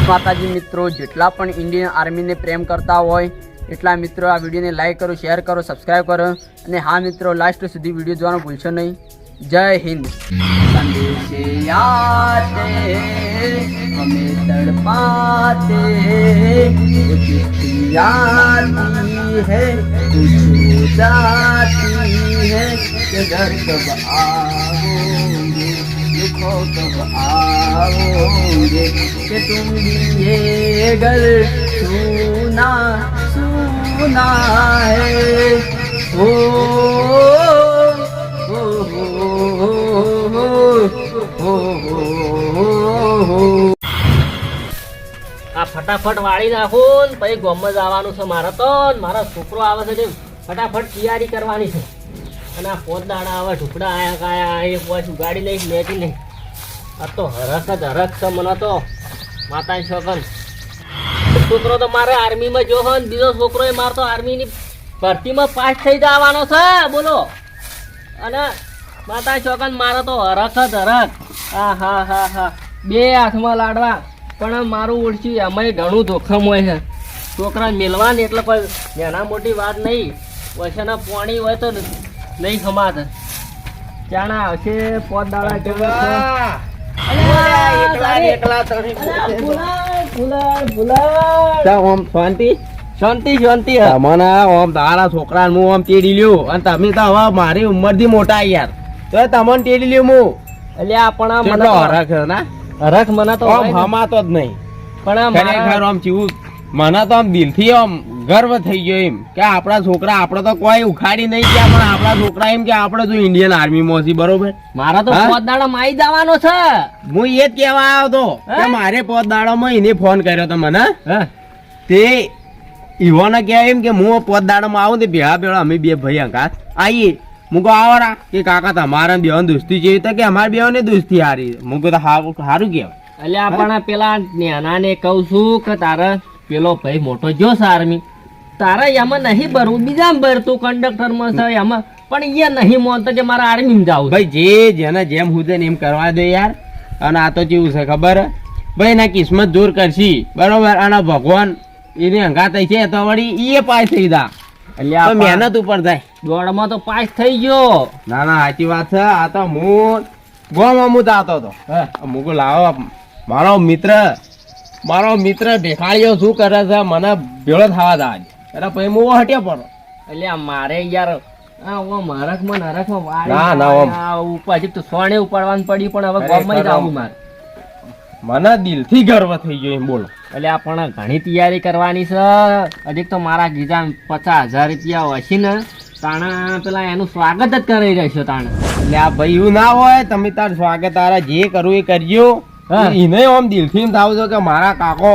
માતાજી મિત્રો, જેટલા પણ ઇન્ડિયન આર્મીને પ્રેમ કરતા હોય એટલા મિત્રો આ વિડીયોને લાઈક કરો, શેર કરો, સબસ્ક્રાઈબ કરો અને હા મિત્રો, લાસ્ટ સુધી વિડીયો જોવાનું ભૂલશો નહીં. જય હિન્દ. સંદેશે આતે હમે તડપાતે चिट्ठी आती है कुछ जाती है कि घर कब आओगे, देखो कब आओगे कि तुम भी ये घर सुना सुना है. ओ આ ફટાફટ વાળી નાખો ને પછી ગોમમાં જવાનું છે મારે તો. મારો છોકરો આવે છે તે ફટાફટ તૈયારી કરવાની છે. અને આ પોત દાડા આવે ઢુકડા આયા કાયા એ પાછું ગાડી લઈ લેતી નહીં. આ તો હરખ જ હરખ છે મને તો માતાની છોકન. છોકરો તો મારે આર્મીમાં જો હોય ને બીજો છોકરો એ મારે તો આર્મીની ભરતીમાં પાસ થઈ જવાનો છે બોલો. અને માતાની છોકન મારે તો હરખ જ હરખ. હા હા હા હા બે હાથમાં લાડવા. પણ મારું ઓળખ્યું એમાંય ઘણું જોખમ હોય છે. છોકરાને મેળવાની એટલે કોઈ નાના મોટી વાત નહીં. વૈશાના પાણી હોય તો નહીં ખમાત. ચાણા હશે પોત દાડા શાંતિ. તારા છોકરા હું આમ તેડી લ્યો અને તમે તો હવે મારી ઉંમર થી મોટા યાર તો તમને તેડી લ્યો હું. એટલે આપણા મને હરખ ના હરખ મને તો હમાતો જ નહીં. પણ ખરેખર આમ ચીવું મને તો આમ દિલથી આમ ગર્વ થઈ ગયો એમ કે આપણા છોકરા આપણે તો કોઈ ઉખાડી નહીં ગયા પણ આપણા છોકરા એમ કે આપણે જો ઇન્ડિયન આર્મીમાં છીએ બરોબર. મારા તો પોત દાડા માં આવી જવાનો છે. હું એ જ કહેવા આવ્યો હતો કે મારે પોત દાડામાં એને ફોન કર્યો તો મને તે ઈવોને કહેવાય એમ કે હું પોત દાડામાં આવું ને ભેળા ભેળા અમે બે ભાઈ અંગાત આવીએ. મુકો આવરા કે કાકા તમારા બેવાની દોસ્તી જેવી તો કે અમારા બેવાની દોસ્તી હારી. મુકો તો સારું કહેવાય. એટલે આપણા પેલા નાના ને કઉ છું કે તારા પેલો ભાઈ મોટો જો આર્મી તારા એમાં નહીં ભરવું બીજામાં ભર. તું કંડક્ટર માં છે એમાં પણ એ નહીં માનતો કે મારા આર્મી માં જાવું. ભાઈ જે જેને જેમ હુદે ને એમ કરવા દે યાર. અને આ તો કેવું છે ખબર ભાઈ ના કિસ્મત જોર કરશી બરોબર. અને ભગવાન એને હંગાત છે તો વળી એ પાસ થઈ દા. એટલે મહેનત ઉપર થાય. દોડમાં તો પાસ થઈ ગયો. ના ના સાચી વાત છે. આ તો હું ગોમાં હું આવતો હતો મુકો લાવો મારો મિત્ર દેખાડ્યો શું કરે છે મને ભેળો થવા દા. એટલે પછી હું હટ્યો પડો. એટલે મારે યાર હરખમાં ના પછી તો સોને ઉપાડવાનું પડી પણ હવે ગોમાં જવું મારે. મને દિલથી ગર્વ થઈ ગયો એમ બોલો. એટલે આપણે ઘણી તૈયારી કરવાની છે. હજી તો મારા ગીજા 50,000 રૂપિયા હશે ને તાણા પેલા એનું સ્વાગત જ કરી રહેશો તાણે. એટલે આ ભાઈ એવું ના હોય તમે તાર સ્વાગત તારા જે કરવું એ કરજો. એને આમ દિલથી થાવ છો કે મારા કાકો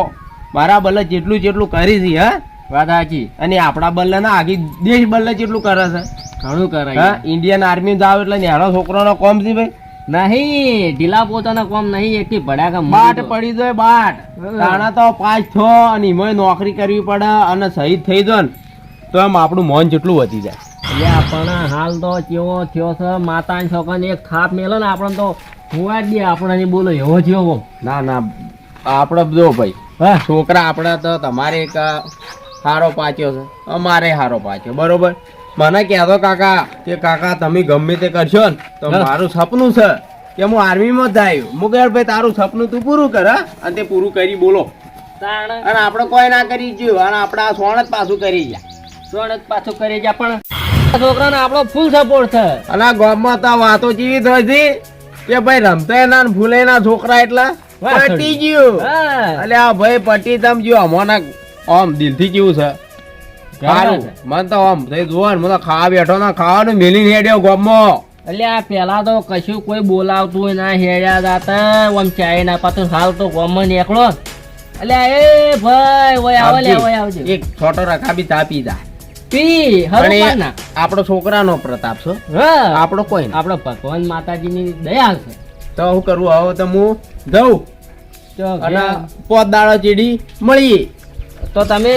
મારા બલ્લે જેટલું કરી છે. હા વાત સાચી. અને આપણા બલ્લે ના આખી દેશ બલ્લે જેટલું કરે છે ઘણું કરે. ઇન્ડિયન આર્મી જાવ એટલે નેનો છોકરાનો કોમ છે ભાઈ. નહીં ઢીલા પોતાના કોમ નહીં. એકથી ભડાકા બાટ પડી જાય બાટ. તાણા તો પાસ થો અને એમાં નોકરી કરવી પડે અને શહીદ થઈ જાય ને તો એમ આપણું મન જેટલું વધી જાય. એટલે આપણને હાલ તો કેવો થયો છે માતા છોકરાને એક થાપ મેલો ને આપણે તો હોવા જ દે. આપણે બોલો એવો થયો. ના ના આપણે જો ભાઈ છોકરા આપણે તો તમારે એક સારો પાચ્યો છે અમારે સારો પાચ્યો બરોબર. મને કહેતો કાકા કે કાકા તમે ગમે તે કરશો ને તો મારું સપનું છે કે હું આર્મીમાં જ જાય. મુકેશ ભાઈ તારું સપનું તું પૂરું કર અને તે પૂરું કરી બોલો. અને આપણે કોઈ ના કરી ગયું અને આપણે આ સોણ જ પાછું કરી ગયા. સોણ જ પાછું કરી ગયા. પણ છોકરાને આપણો ફૂલ સપોર્ટ છે. અને આ ગામમાં તો વાતો જેવી થઈ હતી કે ભાઈ રમતા ના ભૂલે ના છોકરા એટલે પટી ગયું. એટલે આ ભાઈ પટી તમ ગયો અમોના આમ દિલથી કેવું છે સારું. મને તો આમ થઈ જોવા મને ખાવા બેઠો ના ખાવાનું મેલી હેડ્યો ગામમાં. એટલે આ પેલા તો કશું કોઈ બોલાવતું હોય ના હેડ્યા જાતા આમ ચાય ના પાછું હાલ તો ગામમાં નીકળો. એટલે એ ભાઈ ઓય આવજે એક છોટો રખા બી ચા પી જા પી. આપણો છોકરાનો પ્રતાપ છે. આપણો કોઈ આપણો ભગવાન માતાજીની દયા છે. તો હું કરવું હવે તો હું જઉં અને પોત દાડો ચીડી મળીએ. તો તમે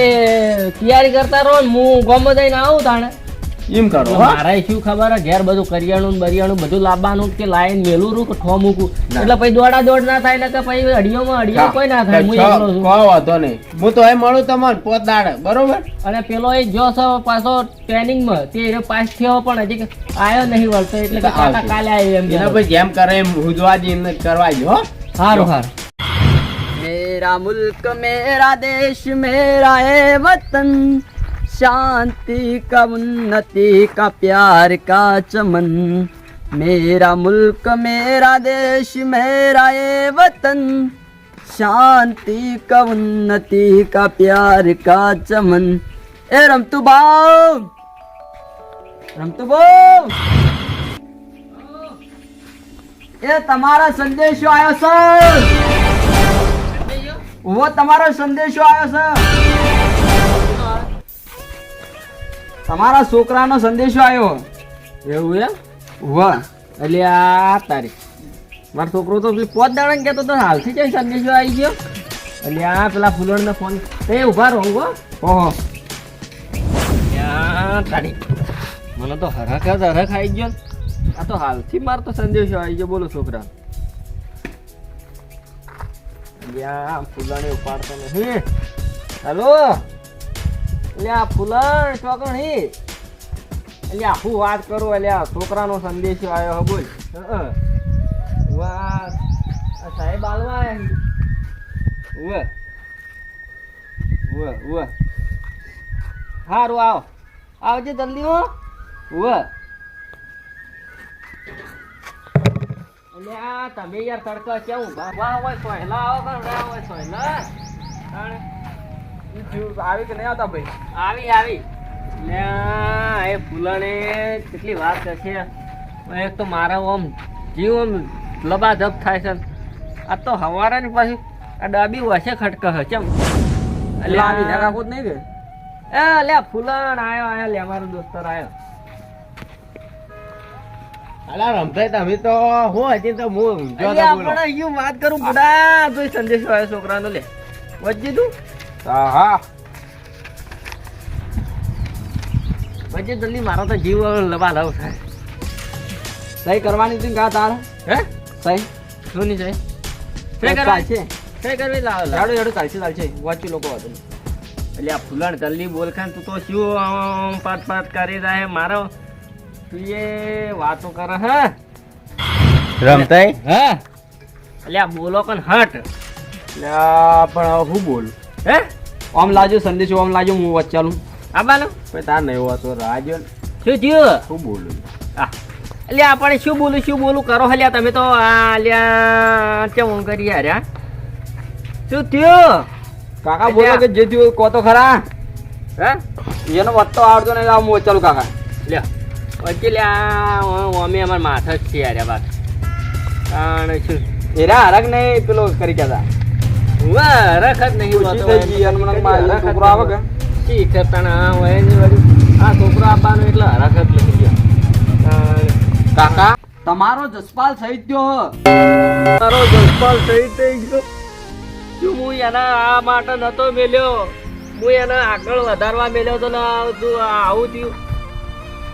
તૈયારી કરતા રહો ને હું ગામમાં જઈને આવું તાણે. એમ કરો હો. મારે શું ખબર હે, ઘેર બધું કરિયાણું ને બરિયાણું બધું લાવવાનું કે લાઈન મેલું રૂ કે ઠો મૂકું ના. એટલે પછી દોડા દોડ ના થાય એટલે કે પછી અડિયો કોઈ ના થાય. હું એકલો છું. કોઈ વાંધો નહીં, હું તો એ મળું તમને પોત દાડે બરોબર. અને પેલો એ જો છો પાછો ટ્રેનિંગમાં તે એનો પાસ થયો પણ હજી આવ્યો નહીં વળતો એટલે કે કાકા કાલે આવ્યો એમ એના કહેતો. પછી જેમ કરે એમ હુજવા દે એમને કરવા જો હો. હારું હારું. मेरा मुल्क मेरा देश मेरा है वतन शांति का उन्नति का प्यार का चमन मेरा मुल्क मेरा देश मेरा ये वतन शांति का उन्नति का प्यार का चमन ए रमतू बाव એ તમારો સંદેશો આવ્યો સર वो તમારો સંદેશો આવ્યો છે તમારા છોકરાનો સંદેશો આવ્યો એવું એમ? વાહ એટલે આ તારી મારો છોકરો તો પેલી પોત દાડા ને કહેતો તો હાલથી કઈ સંદેશો આવી ગયો. એટલે આ પેલા ફૂલણ ને ફોન એ ઉભા રહો હો. ઓહો યા તારી મને તો હરખ જ હરખ આવી ગયો. આ તો હાલથી મારો તો સંદેશો આવી ગયો. બોલો છોકરા. યા ફૂલણ ઉપાડતો નથી. હેલો એટલે આ ફૂલણ ચોકણ હી એટલે આખું વાત કરું એટલે આ છોકરાનો સંદેશો આવ્યો હે. બોલ. વાહ આ સાહેબ આલવા આવ્યા. ઉવે હારું આવો આવજે જલ્દી હો. એટલે આ તમે યાર તડકા કેવું વાહ હોય સોયલા આવો કર હોય સોયલા આવી કે નહીં આવતા ભાઈ આવી ને એ ફૂલણે કેટલી વાત છે. એક તો મારા આમ જીવ આમ લબાધબ થાય છે. આ તો હવારે ને પાછી આ ડાબી વસે ખટક હે કેમ એટલે આવી ના રાખો જ નહીં કે એ લે ફૂલણ આયો લે મારો દોસ્તર આયો. અલા રમતાઈ તમે તો હું હજી તો હું જો અરે તો બોલો. આપણે યું વાત કરું બુડા તો સંદેશો આવ્યો છોકરાનો લે વચ્ચે તું હા વચ્ચે જલ્દી મારો તો જીવ લબાધબ થાય. સહી કરવાની હતી કા તાર હે સહી શું નહીં જાય સહી ચાલશે કઈ કરવી લાવ યાડો ચાલશે વાંચી લોકો હતું એટલે આ ફૂલણ જલ્દી બોલ ખાન તું તો શું આમ પાટ કરી રહ્યા મારો તું એ વાતો કરે હે રમતાઈ હે એટલે આ બોલો કન હટ પણ હું બોલું હે આમ લાજો સંદેશો આમ લાજો હું વચ્ચાલું આ બાલો પછી તાર નહીં હોતો રાજો શું થયું હું બોલું એટલે આપણે શું બોલું કરો હલ્યા તમે તો આ લ્યા કેમ કરી યાર આ શું થયું કાકા બોલો કે જે થયું કહો તો ખરા હે એનો વધતો આવડતો નહીં હું વચ્ચાલું કાકા લ્યા વચ્ચે લ્યા અમે અમાર માથા જ છે યાર બાત કારણ શું એરા હરક નહીં પેલો કરી કહેતા વાહ રખત નહીં ઓછી થઈ ગઈ અને મને મારી છોકરો આવે કે શી કરતા હોય ને વળી આ છોકરો આપવાનો એટલે હરખત લઈ ગયા. કાકા તમારો જસપાલ સહિત ગયો તારો જસપાલ સહિત થઈ ગયો. શું હું એના આ માટે નતો મેલ્યો, હું એને આગળ વધારવા મેલ્યો તો ને તું આવું થયું.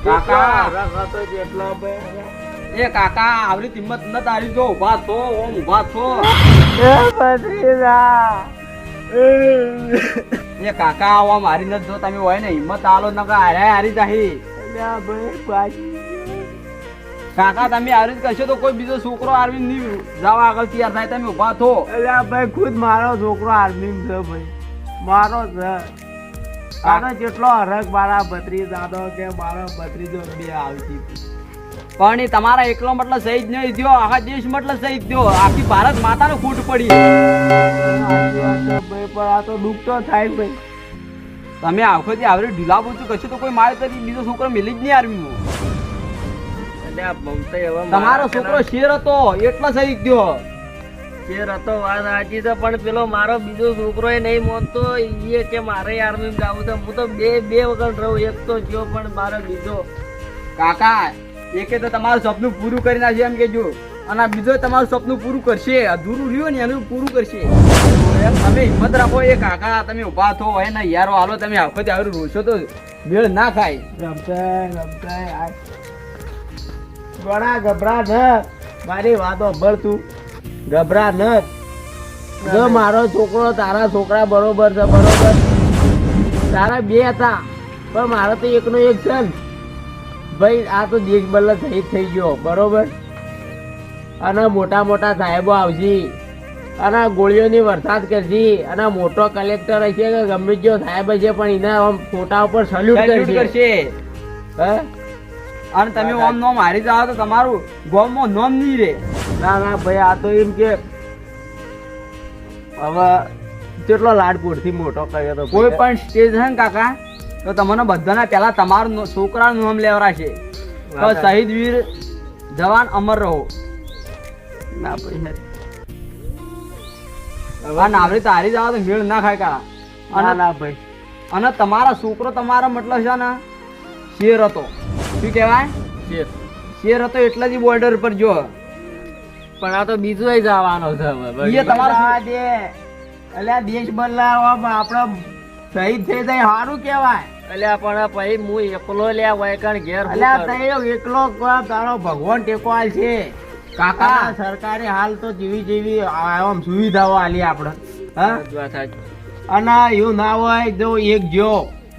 કાકા. રખત જ એટલો ભાઈ. એ કાકા આવરી કિંમત ન તારી જો ઉભા થો ઓમ ઉભા થો એ કાકા આવા મારી ન જો તમે હોય ને હિંમત આલો ન હારી જાહી કાકા તમે આવી રીતે કરશો તો કોઈ બીજો છોકરો આર્મી નહીં જવા આગળ તૈયાર થાય તમે ઉભા થો ભાઈ ખુદ મારો છોકરો આર્મી છે ભાઈ મારો છે આનો જેટલો હરક મારા ભત્રીજાનો કે મારો ભત્રીજો બે આવતી પણ એ તમારા એકલો મતલબ શહીદ નહીં થયો આખા દેશ મતલબ શહીદ થયો આખી ભારત માતાનો ફૂટ પડી ભાઈ પણ આ તો દુઃખ તો થાય ભાઈ તમે આખોથી આવરી ઢીલા પૂછું કશો તો કોઈ મારે તરી બીજો છોકરો મિલી જ નહીં આર્મીમાં એટલે આ મમતા એવા તમારો છોકરો શેર હતો એટલો શહીદ થયો શેર હતો વાત સાચી છે પણ પેલો મારો બીજો છોકરો એ નહીં માનતો એ કે મારે આર્મી જવું છે. હું તો બે વખત રહું, એક તો ગયો પણ મારો બીજો કાકા એકે તો તમારું સપનું પૂરું કરી નાખશે એમ કેજો અને આ બીજો તમારું સપનું પૂરું કરશે અધૂરું રહ્યું ને એનું પૂરું કરશે એમ તમે હિંમત રાખો એ કાકા તમે ઉભા થો હોય ને યારો હાલો તમે આખોથી આવી રોશો તો મેળ ના ખાય. રમતા ગોળા ગભરા ન, મારી વાતો ભર તું, ગભરા ન. જો મારો છોકરો તારા છોકરા બરોબર છે, બરોબર. તારા બે હતા પણ મારો તો એકનો એક છે ને. ભાઈ આ તો દેશ બલ્લા શહીદ થઈ ગયો, બરોબર. અને મોટા મોટા સાહેબો આવશે અને ગોળીઓની વરસાદ કરશે અને મોટો કલેક્ટર હશે કે ગમે તે સાહેબ હશે પણ એના આમ ફોટા ઉપર સલ્યુટ Salute કરશે. કરશે. હે? અને તમે ઓમ નોમ હારી જાઓ તો તમારું ગામમાં નોમ નહીં રે. ના ના ભાઈ આ તો એમ કે હવે કેટલો લાડકોડથી મોટો કર્યો તો કોઈ પણ સ્ટેજ છે ને કાકા તો તમને બધાના પહેલા તમારું છોકરાનું નામ લેવરાશે તો શહીદ વીર જવાન અમર રહો. ના ભાઈ આ નાવરી તો હારી જાઓ તો મેળ ના ખાય કાકા. ના અને ના ભાઈ અને તમારા છોકરો તમારો મતલબ છે ને શેર હતો. શું કહેવાય? શેર હતો એટલે જ બોર્ડર પર જો. પણ આ તો બીજું જવાનો છે હવે એ ભાઈ. તમારો આ દે અલ્યા દેશ બદલાવવામાં આપણે શહીદ થઈ જાય સારું કહેવાય. અલ્યા પણ પછી હું એકલો લ્યા વૈકણ ઘેર શું અલ્યા કરું? તઈ એકલો કોણ તારો ભગવાન ટેકો આલ છે. કાકા આ સરકારે હાલ તો જેવી જેવી આમ સુવિધાઓ આલી આપણે. હા વાત સાચી. અને એવું ના હોય જો એક જો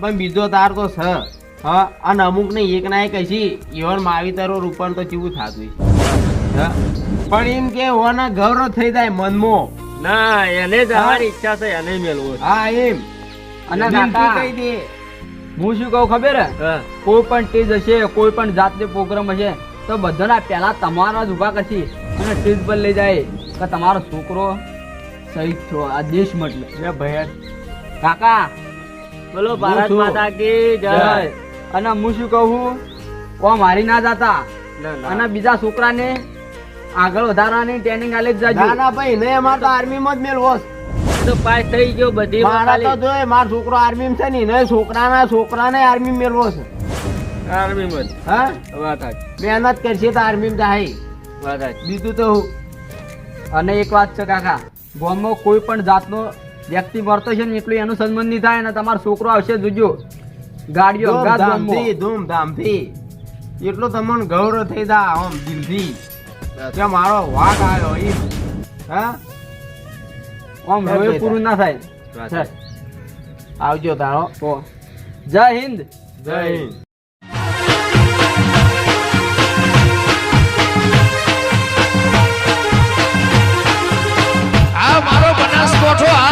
પણ બીજો તાર તો છે. હા અને અમુક ને એક ના એક હશી ઈવન માવીતરો રૂપણ તો કેવું થતું હા પણ એમ કે ઓના ગૌરવ થઈ જાય મનમાં. ના એને જવાની ઈચ્છા છે, એને મેળવું છે. હા એમ અને દિલથી કાકા કહી દે. હું શું કહું ખબર હે? હા. કોઈ પણ સ્ટેજ હશે કોઈ પણ જાતનો પ્રોગ્રામ હશે તો બધાના પહેલા તમારા જ ઊભા કરશી અને સ્ટેજ પર લઈ જાય કે તમારો છોકરો શહીદ થયો આ દેશ મતલબ. લે ભાઈ કાકા બોલો હું ભારત છું. માતા કી જય. જય. અને હું શું કહું ઓ મારી ના જાતા ના, ના. અને બીજા છોકરાને આગળ વધારવાની ટ્રેનિંગ આલે જ ના જાજો. ના ભાઈ ને અમાર તો આર્મી માં જ મેલવો છે. એ તો પાસ થઈ ગયો બધી મારા તો ખાલી જોય મારો છોકરો આર્મી છે ને છોકરાને આર્મી મેળવો છે. આર્મી માં જ. હા વાત સાચી. મહેનત કરશે તો આર્મી જાય. વાત સાચી. બીજું તો હું અને એક વાત છે કાકા ગામમાં કોઈ પણ જાતનો વ્યક્તિ મરતો છે ને એટલું એનું સન્માન નહીં થાય અને તમારો છોકરો આવશે જોજો ગાડીઓ અંગાત ગામમાં. ધૂમધામથી એટલો તમને ગૌરવ થઈ જા આમ દિલથી કે મારો વાઘ આવ્યો ઈ. હા આમ રોએ પૂરું ના થાય. વાત છે. સાચી. આવજો તારો. તો જય હિન્દ. જય હિન્દ. આ મારો બનાસકોઠો આ